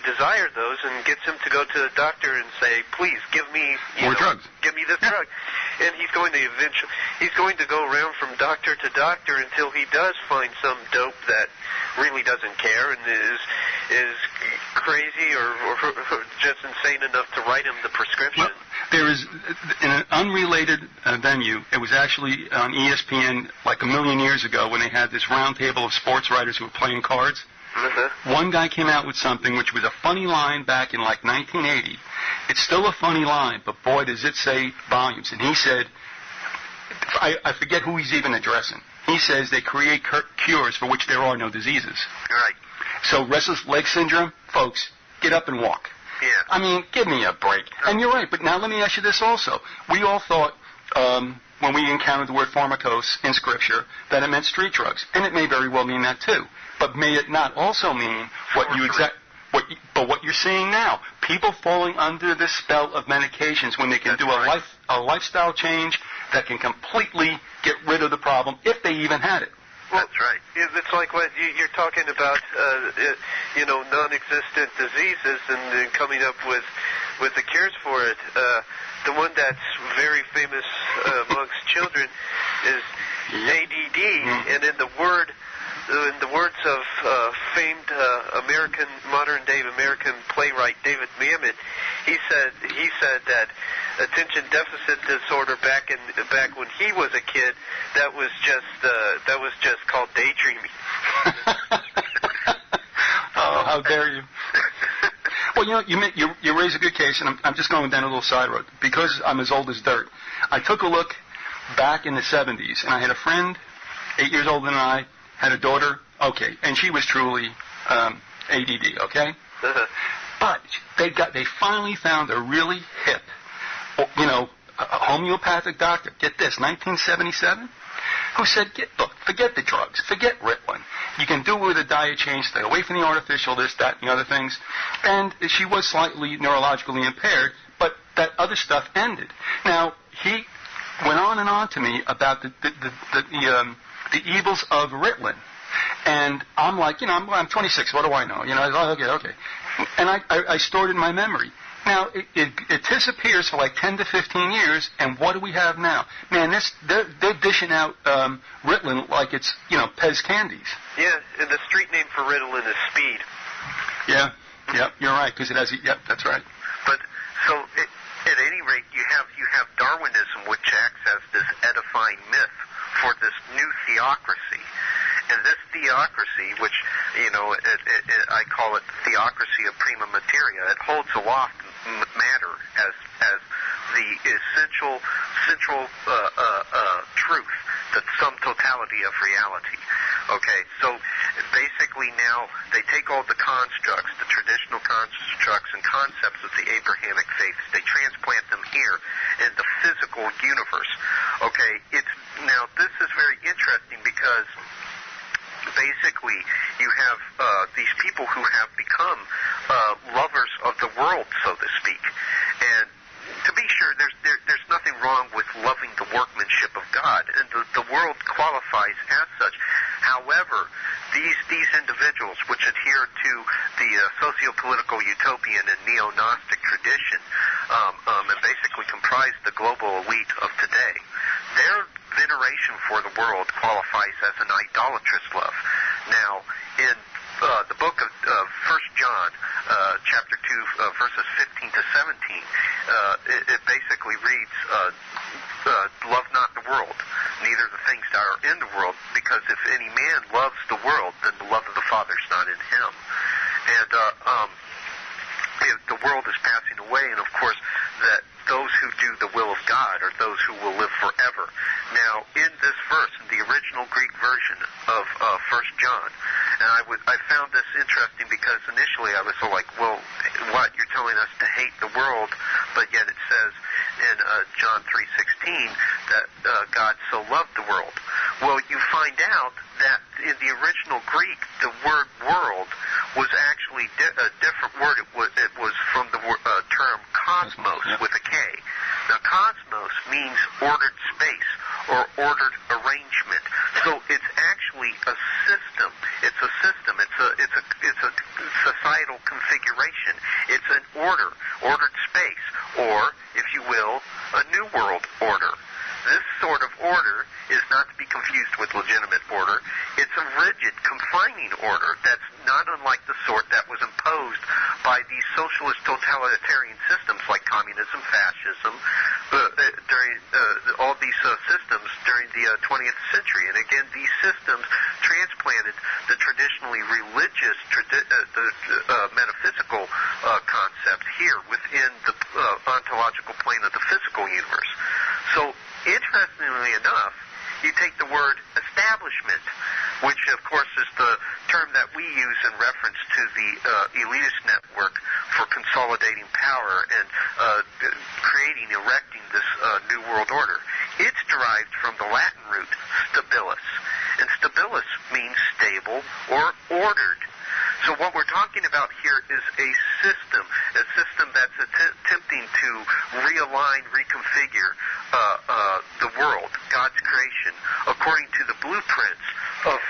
desire those and gets him to go to the doctor and say, please give me more drugs. Give me this drug. And he's going to go around from doctor to doctor until he does find some dope that really doesn't care and is crazy or just insane enough to write him the prescription. Well, there is, in an unrelated venue, it was actually on ESPN like a million years ago when they had this round table of sports writers who were playing cards. One guy came out with something which was a funny line back in like 1980. It's still a funny line, but boy, does it say volumes. And he said, I forget who he's even addressing. He says they create cures for which there are no diseases. Right. So restless leg syndrome, folks, get up and walk. Yeah. I mean, give me a break. And you're right, but now let me ask you this also. We all thought, when we encountered the word pharmakos in Scripture, that it meant street drugs. And it may very well mean that too. But may it not also mean what you're seeing now? People falling under the spell of medications when they can do a lifestyle change that can completely get rid of the problem, if they even had it. Well, that's right. It's like when you're talking about, non-existent diseases and coming up with the cures for it. The one that's very famous amongst children is ADD, and in the words of famed modern-day American playwright David Mamet, he said that attention deficit disorder back when he was a kid, that was just called daydreaming. Oh, how dare you! Well, you raise a good case, and I'm just going down a little side road. Because I'm as old as dirt, I took a look back in the 70s, and I had a friend, 8 years older than I, had a daughter, okay, and she was truly ADD, okay? But they finally found a really hip, a homeopathic doctor, get this, 1977, who said, look, forget the drugs, forget Ritalin. You can do it with a diet change, stay away from the artificial, this, that, and the other things. And she was slightly neurologically impaired, but that other stuff ended. Now, he went on to me about the evils of Ritalin. And I'm like, I'm 26, what do I know? Okay. And I stored it in my memory. Now, it disappears for like 10 to 15 years, and what do we have now? Man, they're dishing out Ritalin like it's, Pez candies. Yeah, and the street name for Ritalin is speed. Yeah, you're right, because it has, that's right. But, so, at any rate, you have Darwinism, which acts as this edifying myth for this new theocracy. And this theocracy, which, I call it the theocracy of Prima Materia, it holds aloft matter as the essential central truth, the sum totality of reality. Okay, so basically now they take all the constructs, the traditional constructs and concepts of the Abrahamic faiths, they transplant them here in the physical universe. Okay, now this is very interesting because basically you have these people who have become lovers of the world, so to speak. And to be sure, there's nothing wrong with loving the workmanship of God, and the world qualifies as such. However, these individuals, which adhere to the socio-political utopian and neo-Gnostic tradition, and basically comprise the global elite of today, their veneration for the world qualifies as an idolatrous love. Now, in the book of 1 John, chapter 2, verses 15 to 17, it basically reads, love not the world, neither the things that are in the world, because if any man loves the world, then the love of the Father is not in him. And the world is passing away, and of course, that those who do the will of God are those who will live forever. Now, in this verse, in the original Greek version of 1 John, and I found this interesting because initially I was so like, well, what? You're telling us to hate the world, but yet it says in John 3:16 that God so loved the world. Well, you find out that in the original Greek, the word world was actually a different word. It was from the term cosmos with a K. Now, cosmos means ordered space or ordered arrangement. So it's actually a system. It's a system. It's a societal configuration. It's an ordered space, or, if you will, a new world order. This sort of order is not to be confused with legitimate order. It's a rigid, confining order that's not unlike the sort that was imposed by these socialist totalitarian systems like communism, fascism, during all these systems during the 20th century. And again, these systems transplanted the traditionally religious, metaphysical concepts here within the ontological plane of the physical universe. So, interestingly enough, word establishment, which of course is the term that we use in reference to the elitist network for consolidating power and erecting this new world order. It's derived from the Latin root stabilis, and stabilis means stable or ordered. So what we're talking about here is a system that's attempting to realign, reconfigure the world, God's creation, according to the blueprints of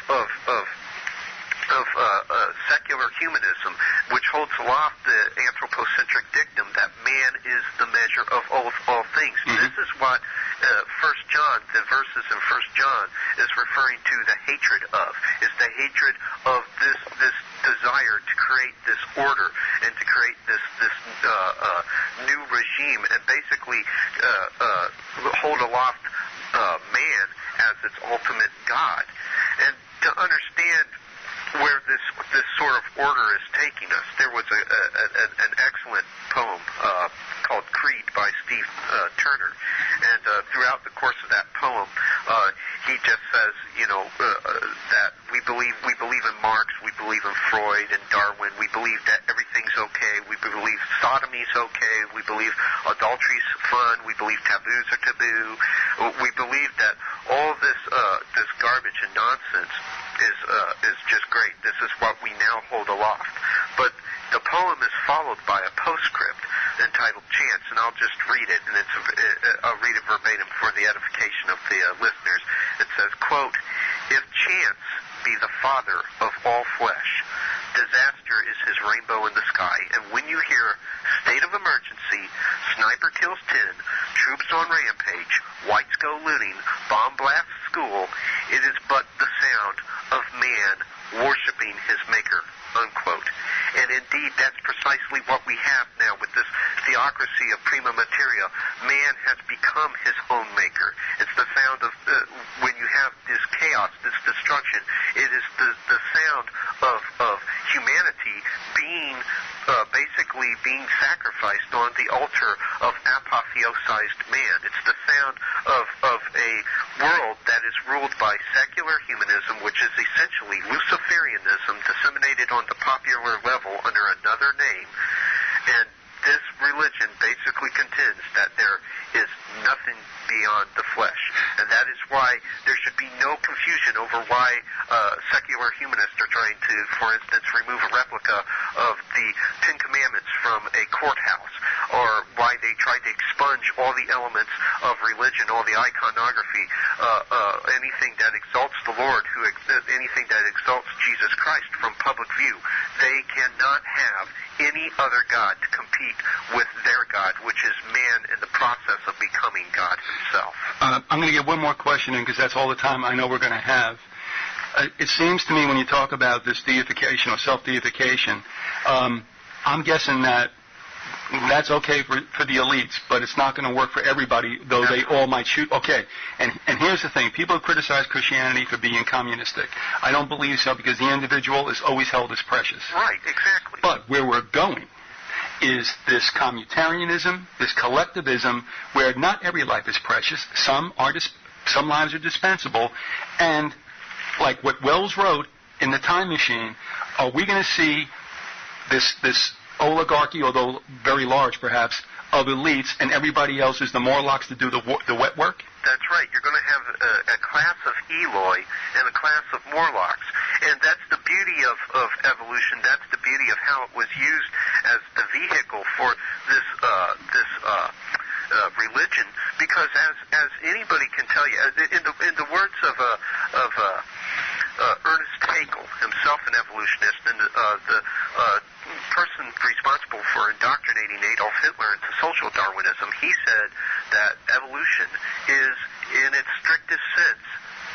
secular humanism, which holds aloft the anthropocentric dictum that man is the measure of all things. Mm-hmm. This is what 1 John, the verses in 1 John, is referring to the hatred of. Is the hatred of this desire to create this order and to create this new regime and basically hold aloft man as its ultimate God. And to understand where this sort of order is taking us, there was an excellent poem called Creed by Steve Turner, and throughout the course of that poem, he just says, that we believe in Marx, we believe in Freud and Darwin, we believe that everything's okay, we believe sodomy's okay, we believe adultery's fun, we believe taboos are taboo, we believe that all this garbage and nonsense is just great. This is what we now hold aloft. But the poem is followed by a postscript entitled Chance, and I'll just read it, and I'll read it verbatim for the edification of the listeners. It says, quote, "If chance be the father of all flesh, disaster is his rainbow in the sky, and when you hear state of emergency, sniper kills 10, troops on rampage, whites go looting, bomb blasts school, it is but the sound of man worshiping his maker," unquote. And indeed, that's precisely what we have now with this theocracy of Prima Materia. Man has become his own maker. It's the sound of, when you have this chaos, this destruction, it is the sound of humanity basically being sacrificed on the altar of apotheosized man. It's the sound of a world that is ruled by secular humanism, which is essentially Luciferianism disseminated on the popular level under another name. And this religion basically contends that there is nothing beyond the flesh. And that is why there should be no confusion over why secular humanists are trying to, for instance, remove a replica of the Ten Commandments from a courthouse, or why they tried to expunge all the elements of religion, all the iconography, anything that exalts the Lord, anything that exalts Jesus Christ from public view. They cannot have any other God to compete with their God, which is man in the process of becoming God himself. I'm going to get one more question in, because that's all the time I know we're going to have. It seems to me when you talk about this deification or self-deification, I'm guessing that that's okay for the elites, but it's not going to work for everybody, though they all might shoot. Okay, and here's the thing. People criticize Christianity for being communistic. I don't believe so, because the individual is always held as precious. Right, exactly. But where we're going is this communitarianism, this collectivism, where not every life is precious. Some lives are dispensable, and like what Wells wrote in The Time Machine, are we going to see this oligarchy, although very large perhaps, of elites, and everybody else is the Morlocks to do the wet work? That's right. You're going to have a class of Eloi and a class of Morlocks. And that's the beauty of evolution. That's the beauty of how it was used as the vehicle for this religion. Because as anybody can tell you, in the words of Ernest Haeckel, himself an evolutionist, and the person responsible for indoctrinating Adolf Hitler into social Darwinism, he said that evolution is, in its strictest sense,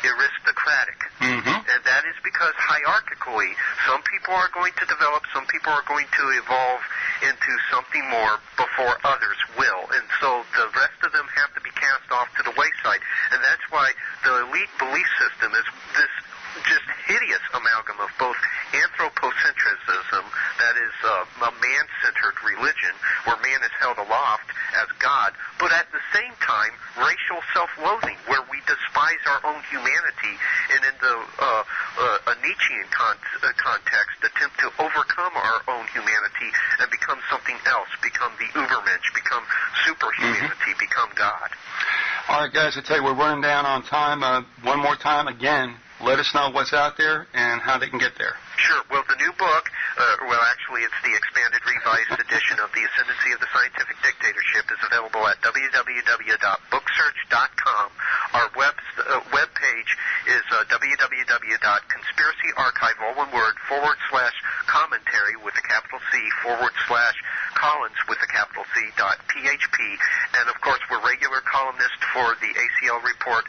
aristocratic. Mm-hmm. And that is because hierarchically, some people are going to develop, some people are going to evolve into something more before others will. And so the rest of them have to be cast off to the wayside. And that's why the elite belief system is this just hideous amalgam of both anthropocentrism, that is a man-centered religion, where man is held aloft as God, but at the same time, racial self-loathing, where we despise our own humanity, and in the a Nietzschean context, attempt to overcome our own humanity and become something else, become the Ubermensch, become superhumanity, become God. All right, guys, I tell you, we're running down on time. One more time, again, let us know what's out there and how they can get there. Sure. Well, the new book, actually it's the expanded revised edition of The Ascendancy of the Scientific Dictatorship, is available at www.booksearch.com. Our web page is www.conspiracyarchive, all one word, /commentary with a capital C, /Collins with a capital C, .php. And, of course, we're regular columnists for the ACL Report,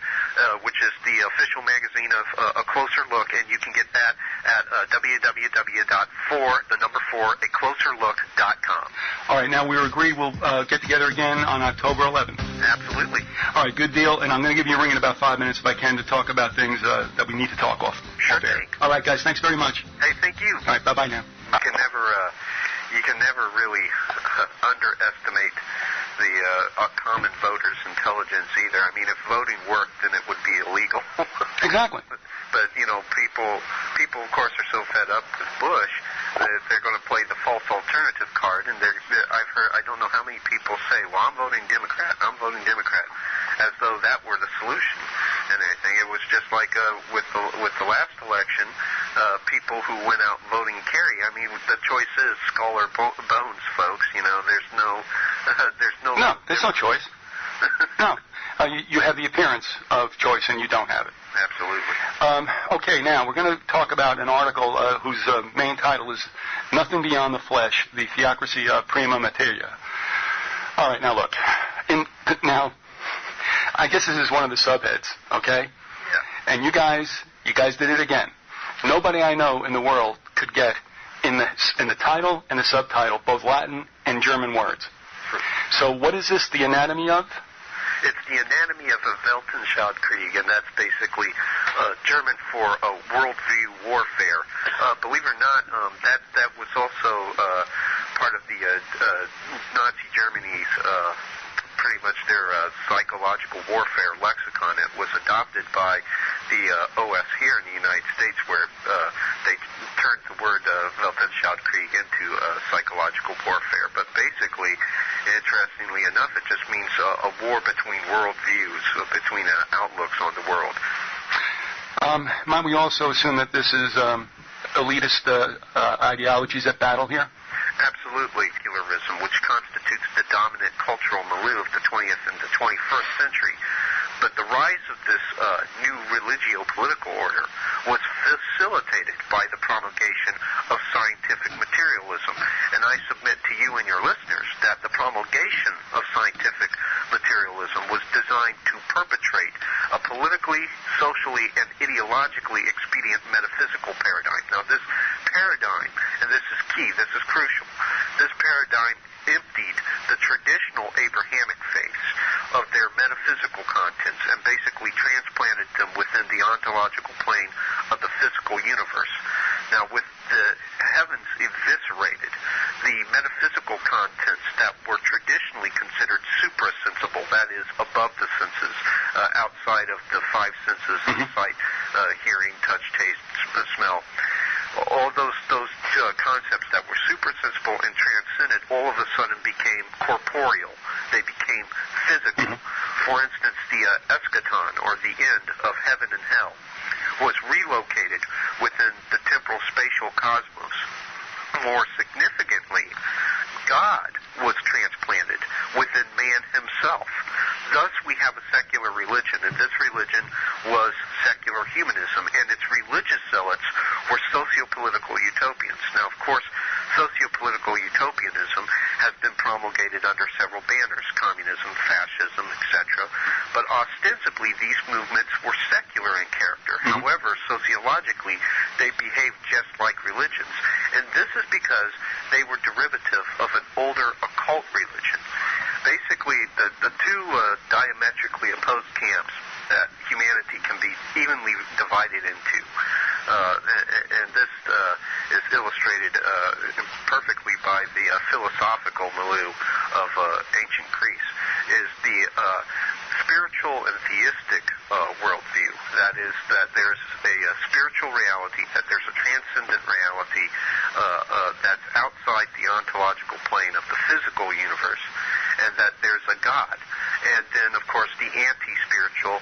which is the official magazine of A Closer Look, and you can get that at www.acloserlook.com. All right, now we agree we'll get together again on October 11th. Absolutely. All right, good deal, and I'm going to give you a ring in about 5 minutes if I can to talk about things that we need to talk off. Sure thing. All right, guys, thanks very much. Hey, thank you. All right, bye-bye now. You can never really underestimate the common voter's intelligence either. I mean, if voting worked, then it would be illegal. Exactly. But people, of course, are so fed up with Bush that they're going to play the false alternative card. And I don't know how many people say, well, I'm voting Democrat, as though that were the solution and anything. It was just like with the last election, people who went out voting Kerry. I mean, the choice is skull or bones, folks. You know, there's no choice. No. You have the appearance of choice, and you don't have it. Absolutely. Okay, now we're going to talk about an article whose main title is Nothing Beyond the Flesh, the Theocracy of Prima Materia. All right, now look. Now, I guess this is one of the subheads, okay? Yeah. And you guys did it again. Nobody I know in the world could get in the title and the subtitle both Latin and German words. So what is this, the anatomy of? It's the anatomy of a Weltanschauungskrieg, and that's basically German for worldview warfare. Believe it or not, that was also part of the Nazi Germany's pretty much their psychological warfare lexicon. It was adopted by the OS here in the United States, where they turned the word Weltanschauungskrieg into psychological warfare. But basically, interestingly enough, it just means a war between worldviews, between outlooks on the world. Might we also assume that this is elitist ideologies at battle here? Absolutely. Secularism, which constitutes the dominant cultural milieu of the 20th and the 21st century. But the rise of this new religio-political order was facilitated by the promulgation of scientific materialism. And I submit to you and your listeners that the promulgation of scientific materialism was designed to perpetrate a politically, socially, and ideologically expedient metaphysical paradigm. Now, this paradigm, and this is key, this is crucial, this paradigm emptied the traditional Abrahamic faiths of their metaphysical contents and basically transplanted them within the ontological plane of the physical universe. Now, with the heavens eviscerated, the metaphysical contents that were traditionally considered suprasensible, that is, above the senses, outside of the five senses of sight, hearing, touch, taste, smell, all those concepts that were suprasensible and transcended all of a sudden became corporeal. They became physical. For instance, the eschaton, or the end of heaven and hell, was relocated within the temporal spatial cosmos. More significantly, God was transplanted within man himself. Thus, we have a secular religion, and this religion was secular humanism, and its religious zealots were socio-political utopians. Now, of course, socio-political utopianism has been promulgated under several banners, communism, fascism, etc., but ostensibly these movements were secular in character. However, sociologically, they behaved just like religions, and this is because they were derivative of an older occult religion. Basically, the two diametrically opposed camps that humanity can be evenly divided into and this is illustrated perfectly by the philosophical milieu of ancient Greece, is the spiritual and theistic worldview. That is, that there's a spiritual reality, that there's a transcendent reality that's outside the ontological plane of the physical universe, and that there's a God. And then, of course, the anti-spiritual,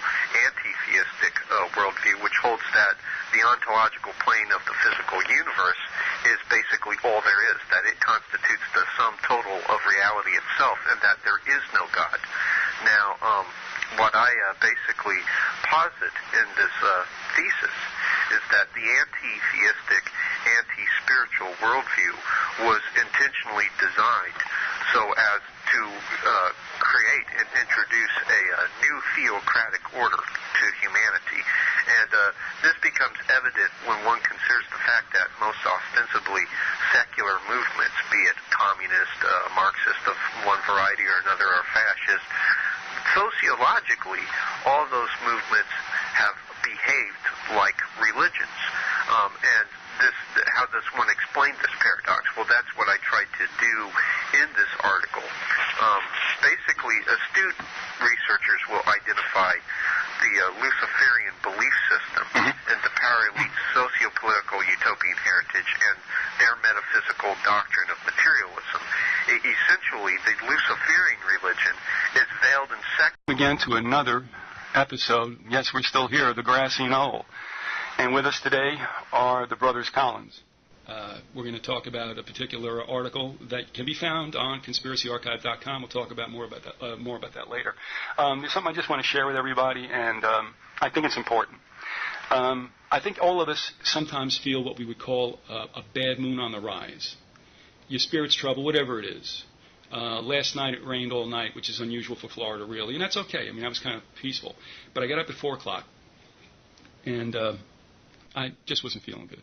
anti-theistic worldview, which holds that the ontological plane of the physical universe is basically all there is, that it constitutes the sum total of reality itself, and that there is no God. Now, what I basically posit in this thesis is that the anti-theistic, anti-spiritual worldview was intentionally designed so as to create and introduce a new theocratic order to humanity. And this becomes evident when one considers the fact that most ostensibly secular movements, be it communist, Marxist of one variety or another, or fascist, sociologically, all those movements have behaved like religions. And how does one explain this paradox? Well, that's what I tried to do in this article. Basically, astute researchers will identify the Luciferian belief system and the para-elite socio-political utopian heritage and their metaphysical doctrine of materialism. Essentially, the Luciferian religion is veiled in Again to another episode. Yes, we're still here, the Grassy Knoll. And with us today are the brothers Collins. We're going to talk about a particular article that can be found on conspiracyarchive.com. We'll talk about more about that later. There's something I just want to share with everybody, and I think it's important. I think all of us sometimes feel what we would call a bad moon on the rise. Your spirit's trouble, whatever it is. Last night it rained all night, which is unusual for Florida, really, and that's okay. I mean, that was kind of peaceful. But I got up at 4 o'clock, and I just wasn't feeling good.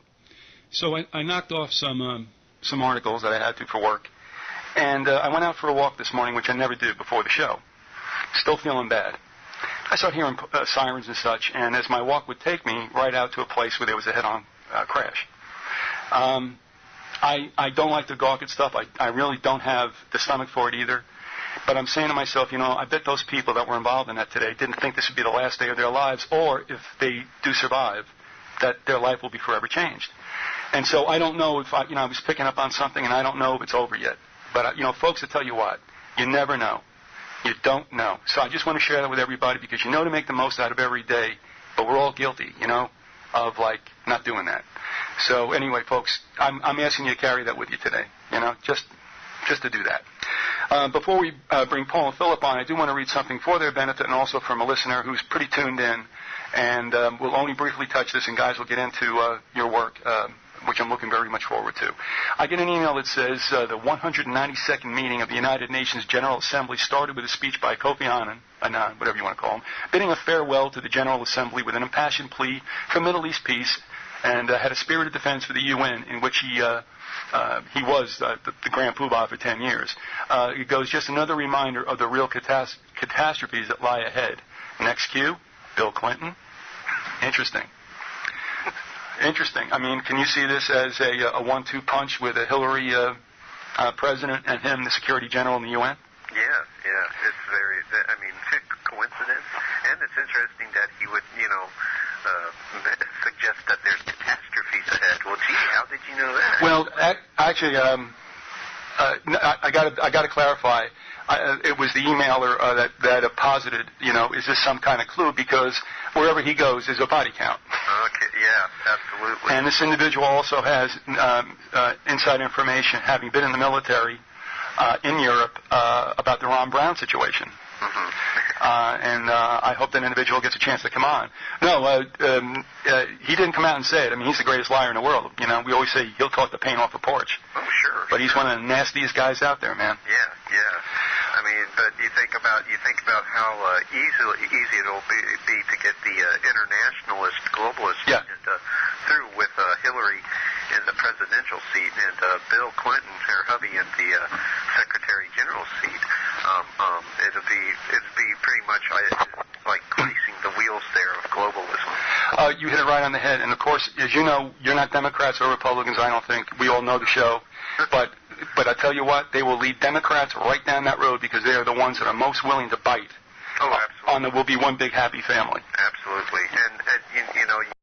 So I knocked off some articles that I had to for work, and I went out for a walk this morning, which I never did before the show. Still feeling bad. I started hearing sirens and such, and as my walk would take me right out to a place where there was a head-on crash. I don't like to gawk at stuff. I really don't have the stomach for it either. But I'm saying to myself, I bet those people that were involved in that today didn't think this would be the last day of their lives, or if they do survive, that their life will be forever changed. And so I don't know if I was picking up on something, and I don't know if it's over yet. But, folks, I tell you what, you never know. You don't know. So I just want to share that with everybody because to make the most out of every day, but we're all guilty, of, not doing that. So anyway, folks, I'm asking you to carry that with you today, just to do that. Before we bring Paul and Philip on, I do want to read something for their benefit and also from a listener who's pretty tuned in. And we'll only briefly touch this, and guys, we'll get into your work, which I'm looking very much forward to. I get an email that says the 192nd meeting of the United Nations General Assembly started with a speech by Kofi Annan, whatever you want to call him, bidding a farewell to the General Assembly with an impassioned plea for Middle East peace, and had a spirited defense for the UN in which he was the Grand Poobah for 10 years. It goes, just another reminder of the real catastrophes that lie ahead. Next cue, Bill Clinton. Interesting. I mean, can you see this as a 1-2 punch with a Hillary president and him, the Security General in the UN? Yeah. It's very, coincidence. And it's interesting that he would, suggest that there's catastrophes ahead. Well, gee, how did you know that? Well, actually, I got to clarify. It was the emailer that posited, is this some kind of clue? Because wherever he goes, there's a body count. Okay, yeah, absolutely. And this individual also has inside information, having been in the military in Europe, about the Ron Brown situation. Mm-hmm. And I hope that individual gets a chance to come on. No, he didn't come out and say it. I mean, he's the greatest liar in the world. We always say he'll talk the paint off the porch. Oh, sure. But he's one of the nastiest guys out there, man. Yeah. I mean, but you think about how easy it'll be to get the internationalist, globalist through with Hillary in the presidential seat and Bill Clinton, her hubby, in the Secretary General seat. It'd be pretty much like greasing the wheels there of globalism. You hit it right on the head. And, of course, as you know, you're not Democrats or Republicans, I don't think. We all know the show. But I tell you what, they will lead Democrats right down that road because they are the ones that are most willing to bite. Oh, absolutely. On the we'll be one big happy family. Absolutely. And you know,